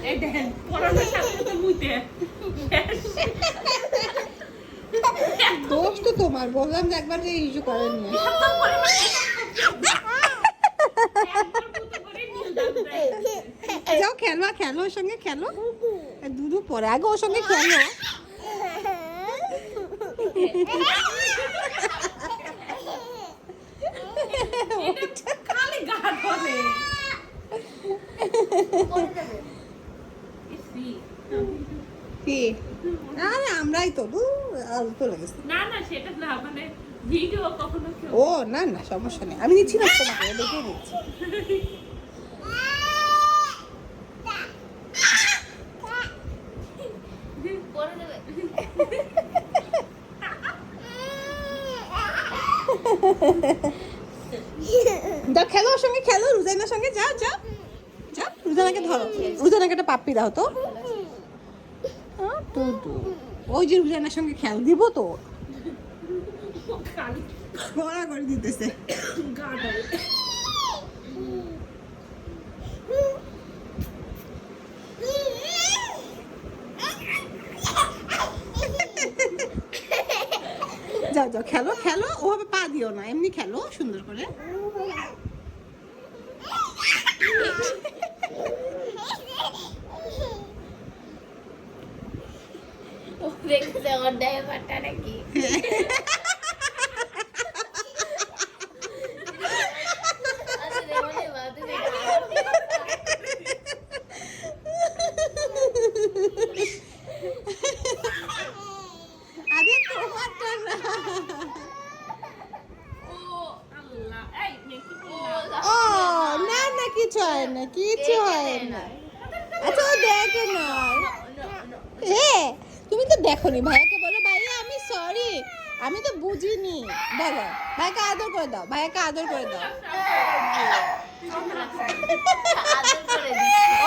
এই দেখেন পড়ানোর সাথে সাথে মুইতে দোষ তো তোমার, বললাম যে একবার যে ইস্যু করেননি। যাও খেলো, খেলো ওর সঙ্গে খেলো। দুধু পরে আগে ওর সঙ্গে খেলো। খালি গা ধরে কি আরে আমরাই তো চলে গেছি। না না সেটা না, মানে ভিডিও কখনো কেউ ও না না সমস্যা নেই, আমি নিচ্ছি না তোমাকে, দেখে নিচ্ছি। পরে দেবে। যাও খেলো ওর সঙ্গে, খেলো রুজাইনার সঙ্গে, যাও যাও যাও। রুজানাকে ধরো, রুজানাকে একটা পাপ্পি দাও তো। ওই যে রুজানার সঙ্গে খেল, দিব তো খালি গড়া করে দিতেছে। গা ধরে যাও যাও খেলো খেলো, ওভাবে পা দিও না, এমনি খেলো সুন্দর করে। ও দেখছে ওর ড্রাইভারটা নাকি। আরে রে বাবা তুমি আরে তোমারটা না। ও আল্লাহ এই নেকি ও না না কিছু হয় না, কিছু হয় না। আচ্ছা ও দেখে নয়। এ তুমি তো দেখোনি, ভাইয়াকে বলো ভাইয়া আমি সরি, আমি তো বুঝিনি। বলো ভাইকে আদর করে দাও, ভাইয়াকে আদর করে দাও। আদর করে দিচ্ছে।